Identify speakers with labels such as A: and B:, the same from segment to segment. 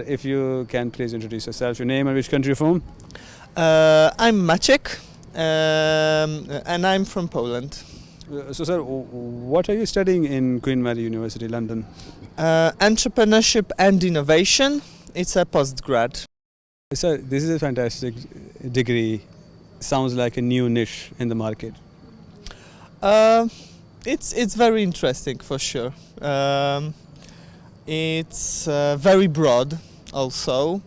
A: If you can please introduce yourself, your name and which country you're from.
B: I'm Maciek, and I'm from Poland.
A: So, sir, what are you studying in Queen Mary University, London?
B: Entrepreneurship and innovation. It's a postgrad.
A: Sir, this is a fantastic degree. Sounds like a new niche in the market.
B: It's very interesting for sure. It's very broad also,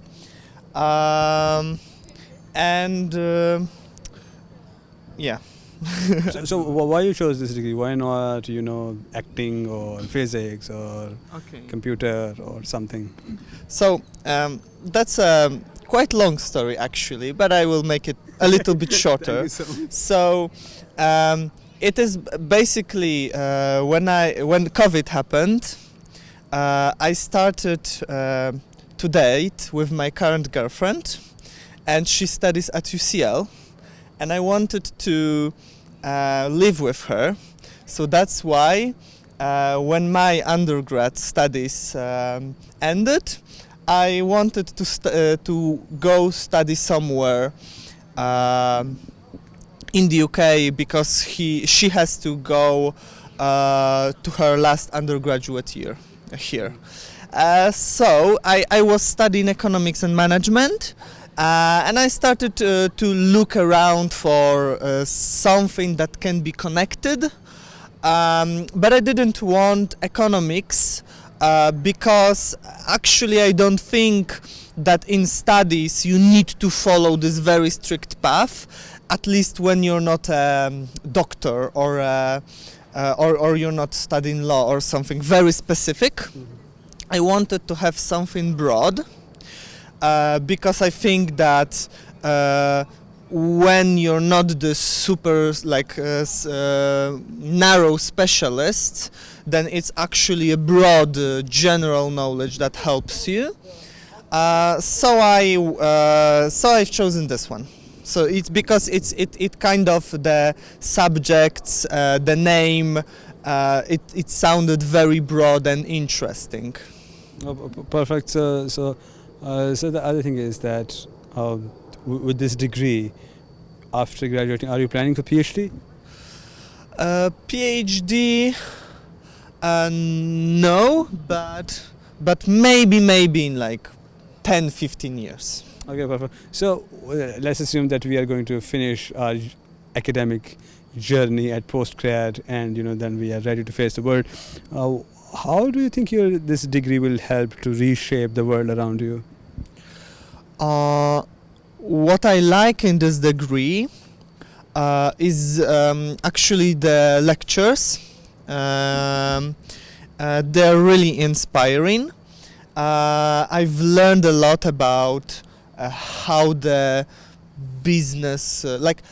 B: and yeah.
A: So why you chose this degree? Why not, acting or physics or computer or something?
B: So that's a quite long story actually, but I will make it a little bit shorter. So it is basically when COVID happened, I started to date with my current girlfriend, and she studies at UCL, and I wanted to live with her. So that's why when my undergrad studies ended, I wanted to go study somewhere in the UK, because she has to go to her last undergraduate year here. So I was studying economics and management, and I started to look around for something that can be connected, but I didn't want economics because actually I don't think that in studies you need to follow this very strict path, at least when you're not a doctor or you're not studying law or something very specific. Mm-hmm. I wanted to have something broad because I think that when you're not the super narrow specialist, then it's actually a broad general knowledge that helps you. So I've chosen this one. So it's because it kind of the subjects, the name, it sounded very broad and interesting.
A: Oh, perfect. So the other thing is that with this degree, after graduating, are you planning for PhD?
B: PhD, no, but maybe in like 10-15 years.
A: Okay, perfect. So let's assume that we are going to finish our academic journey at postgrad, and then we are ready to face the world. How do you think this degree will help to reshape the world around you?
B: What I like in this degree is actually the lectures. They're really inspiring. I've learned a lot about how the business,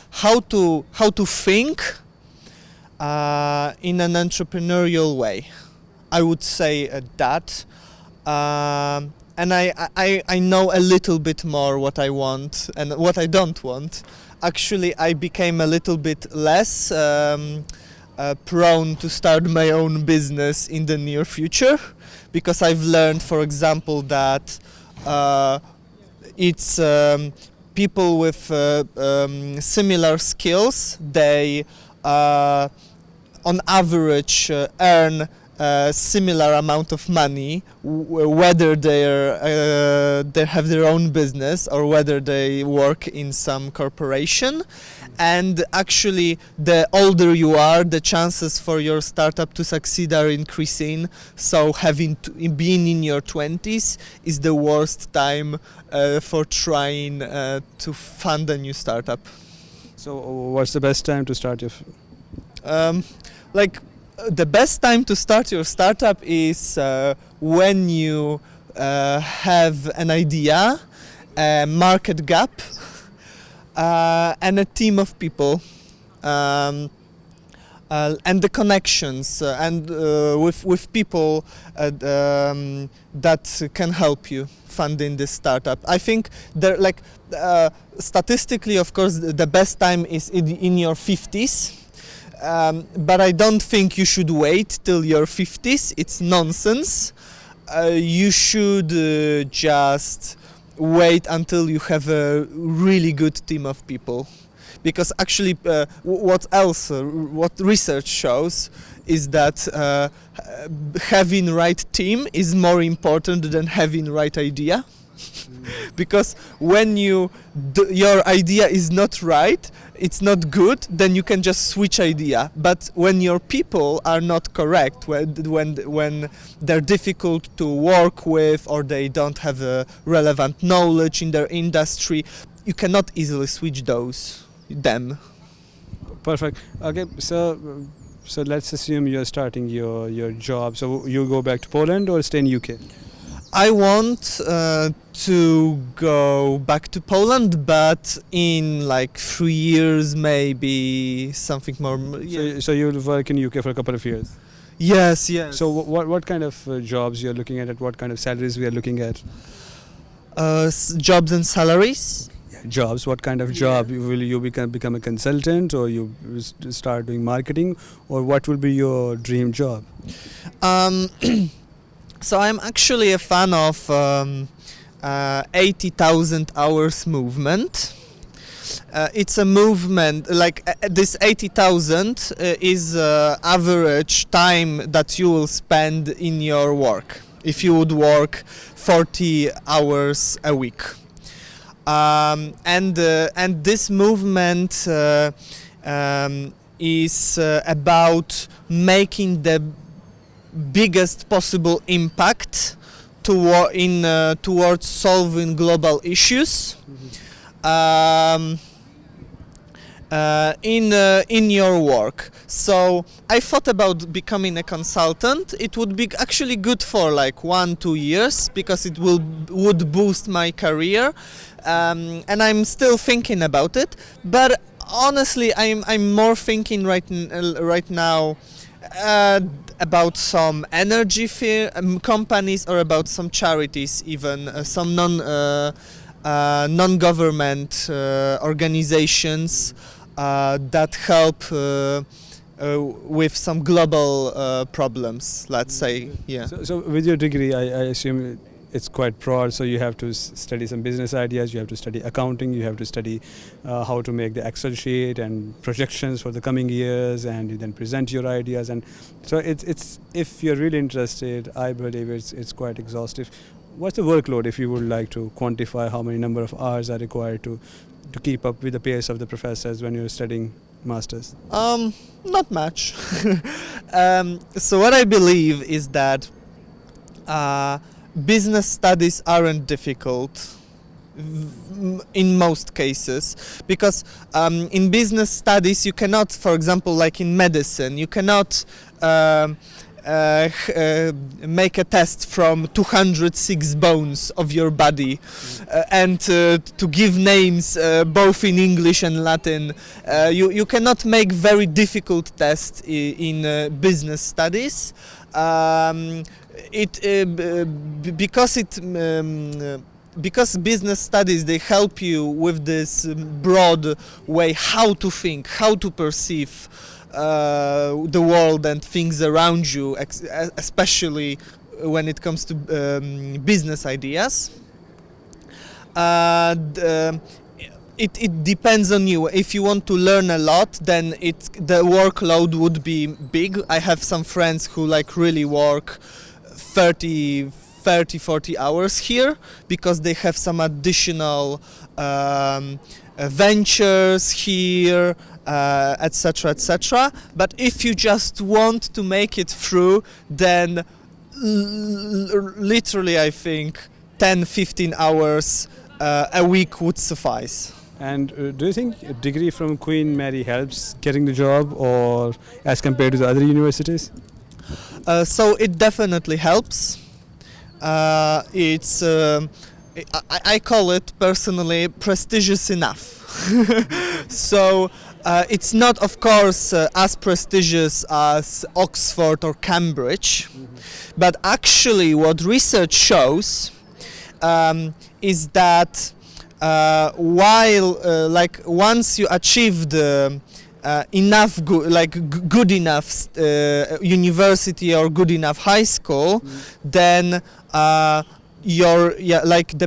B: how to think in an entrepreneurial way. I would say that, and I know a little bit more what I want and what I don't want. Actually, I became a little bit less prone to start my own business in the near future, because I've learned, for example, that it's people with similar skills, they on average earn a similar amount of money, whether they have their own business or whether they work in some corporation. And actually, the older you are, the chances for your startup to succeed are increasing. So being in your 20s is the worst time for trying to fund a new startup.
A: So what's the best time to start your...
B: The best time to start your startup is when you have an idea, a market gap, and a team of people, and the connections, and with people that can help you funding this startup. I think statistically, of course, the best time is in your 50s. But I don't think you should wait till your 50s. It's nonsense. you should just wait until you have a really good team of people, because actually what research shows is that having right team is more important than having right idea. Because when your idea is not right, it's not good, then you can just switch idea. But when your people are not correct, when they're difficult to work with, or they don't have a relevant knowledge in their industry, you cannot easily switch them.
A: Perfect. Okay, so let's assume you're starting your job. So you go back to Poland or stay in UK?
B: I want to go back to Poland, but in like 3 years, maybe something more. Yeah.
A: So you'll work in UK for a couple of years.
B: Yes.
A: So what kind of jobs you're looking at? What kind of salaries we are looking at?
B: Jobs and salaries.
A: Jobs. What kind of job will you become a consultant, or you start doing marketing, or what will be your dream job?
B: So I'm actually a fan of 80,000 hours movement. It's a movement like this 80,000 is average time that you will spend in your work if you would work 40 hours a week. And this movement is about making the biggest possible impact towards solving global issues. In your work. So I thought about becoming a consultant. It would be actually good for like 1-2 years, because it would boost my career, and I'm still thinking about it. But honestly, I'm more thinking right now about some energy companies, or about some charities, even some non-government organizations that help with some global problems, let's say. Yeah.
A: So with your degree, I assume it's quite broad, so you have to study some business ideas, you have to study accounting, you have to study how to make the Excel sheet and projections for the coming years, and you then present your ideas. And so it's if you're really interested, I believe it's quite exhaustive. What's the workload, if you would like to quantify how many number of hours are required to keep up with the pace of the professors when you're studying masters?
B: Not much. So what I believe is that business studies aren't difficult in most cases, because in business studies you cannot, for example, like in medicine, you cannot make a test from 206 bones of your body and to give names both in English and Latin. You cannot make very difficult tests in business studies. Because business studies, they help you with this broad way how to think, how to perceive the world and things around you, especially when it comes to business ideas. It depends on you. If you want to learn a lot, then the workload would be big. I have some friends who like really work 30, 40 hours here, because they have some additional ventures here, etc., etc. But if you just want to make it through, then literally I think 10-15 hours a week would suffice.
A: And do you think a degree from Queen Mary helps getting the job, or as compared to the other universities?
B: So it definitely helps. It's I call it personally prestigious enough. So it's not, of course, as prestigious as Oxford or Cambridge, but actually what research shows is that while like once you achieve the enough good enough university or good enough high school, then the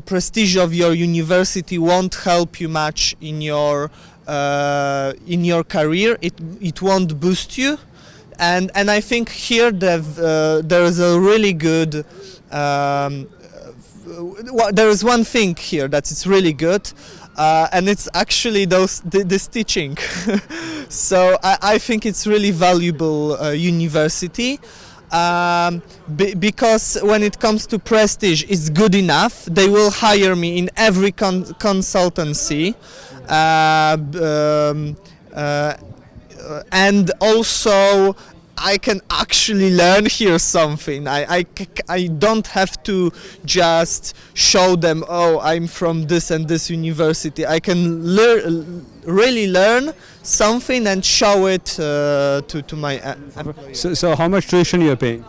B: prestige of your university won't help you much in your career. It won't boost you, and I think here there is a really good. There is one thing here that is really good, and it's actually this teaching. So I think it's really valuable university, because when it comes to prestige, it's good enough. They will hire me in every consultancy, and also I can actually learn here something. I don't have to just show them, oh, I'm from this and this university. I can really learn something and show it to my employer.
A: So how much tuition you're paying?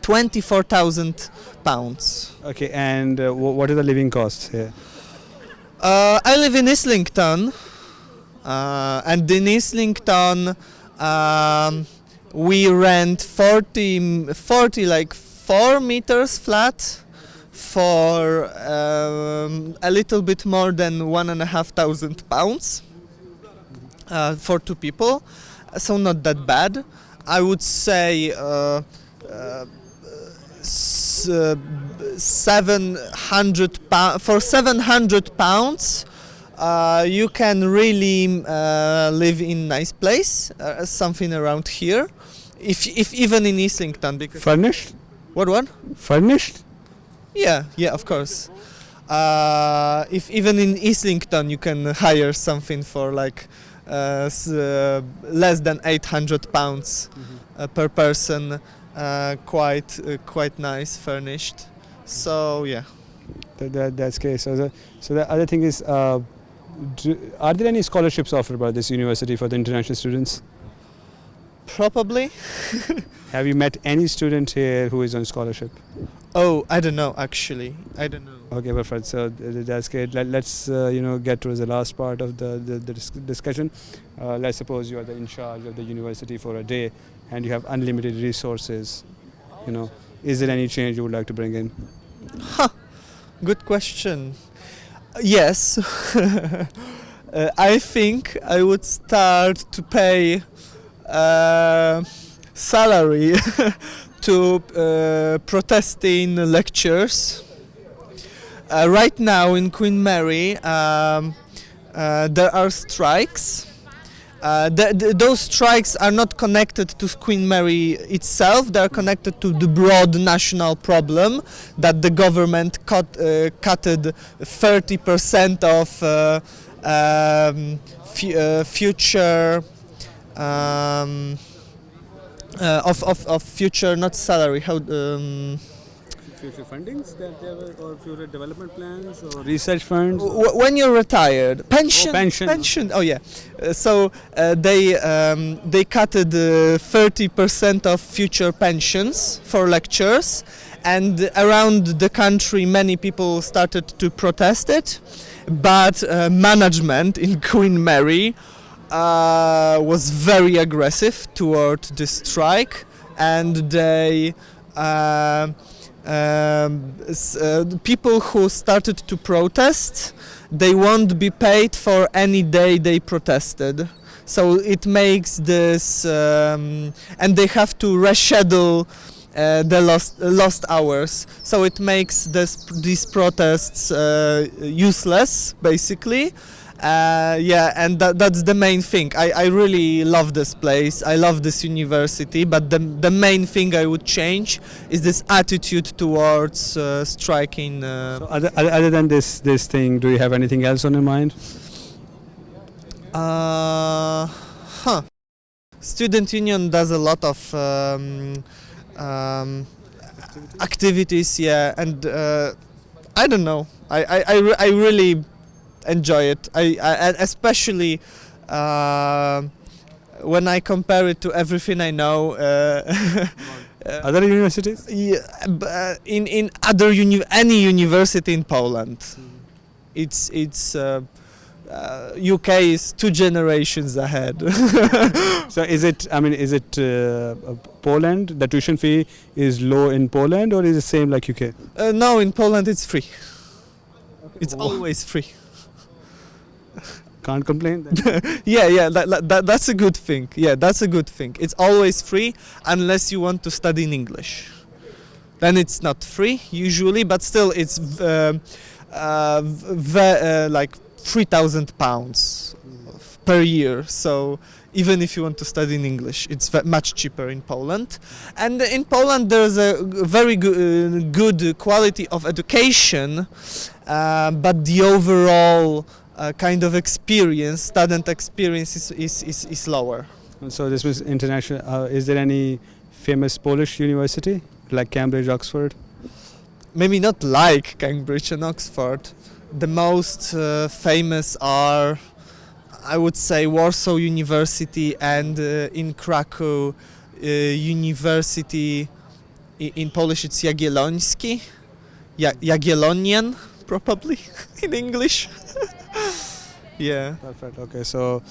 B: £24,000.
A: Okay, and what is the living cost here?
B: I live in Islington, and in Islington we rent 40 like 4 meters flat for a little bit more than £1,500 for 2 people, so not that bad. I would say 700 for £700 you can really live in nice place, something around here, if even in Islington. Because
A: Furnished?
B: what?
A: Furnished?
B: Yeah, of course. If even in Islington you can hire something for like less than £800 per person, quite nice, furnished. So yeah.
A: That's great. So the other thing is, are there any scholarships offered by this university for the international students?
B: Probably.
A: Have you met any student here who is on scholarship?
B: Oh, I don't know actually. I don't know.
A: Okay, perfect. So that's great. Let's get to the last part of the discussion. Let's suppose you are in charge of the university for a day, and you have unlimited resources. Is there any change you would like to bring in?
B: Good question. Yes. I think I would start to pay salary to protesting lectures. Right now in Queen Mary there are strikes. Those strikes are not connected to Queen Mary itself. They are connected to the broad national problem that the government cutted 30% of future of future, not salary.
A: Future fundings or future development plans or research funds?
B: When you're retired, pension. Oh yeah. So they cutted 30% of future pensions for lectures, and around the country many people started to protest it, but management in Queen Mary was very aggressive toward this strike, and they people who started to protest, they won't be paid for any day they protested. So it makes this, and they have to reschedule the lost hours. So it makes these protests useless, basically. And that's the main thing. I really love this place. I love this university, but the main thing I would change is this attitude towards striking.
A: So other than this thing, do you have anything else on your mind?
B: Student union does a lot of activities, yeah, and I don't know. I really enjoy it. I especially when I compare it to everything I know.
A: Other universities?
B: Yeah, in other any university in Poland, it's UK is 2 generations ahead.
A: So is it? I mean, is it Poland? The tuition fee is low in Poland, or is it same like UK?
B: No, in Poland it's free. It's always free.
A: Can't complain. Then.
B: Yeah, that's a good thing. Yeah, that's a good thing. It's always free unless you want to study in English. Then it's not free usually, but still it's like £3,000 per year. So even if you want to study in English, it's much cheaper in Poland. And in Poland there's a very good quality of education, but the overall kind of experience, student experience is lower.
A: So this was international. Is there any famous Polish university like Cambridge, Oxford?
B: Maybe not like Cambridge and Oxford. The most famous are, I would say, Warsaw University and in Krakow University. In Polish it's Jagielloński, Jagiellonian probably in English. Yeah.
A: Perfect. Okay, so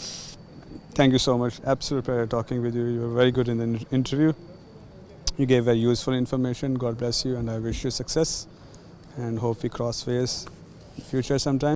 A: thank you so much. Absolute pleasure talking with you. You were very good in the interview. You gave very useful information. God bless you, and I wish you success. And hope we cross ways in future sometime.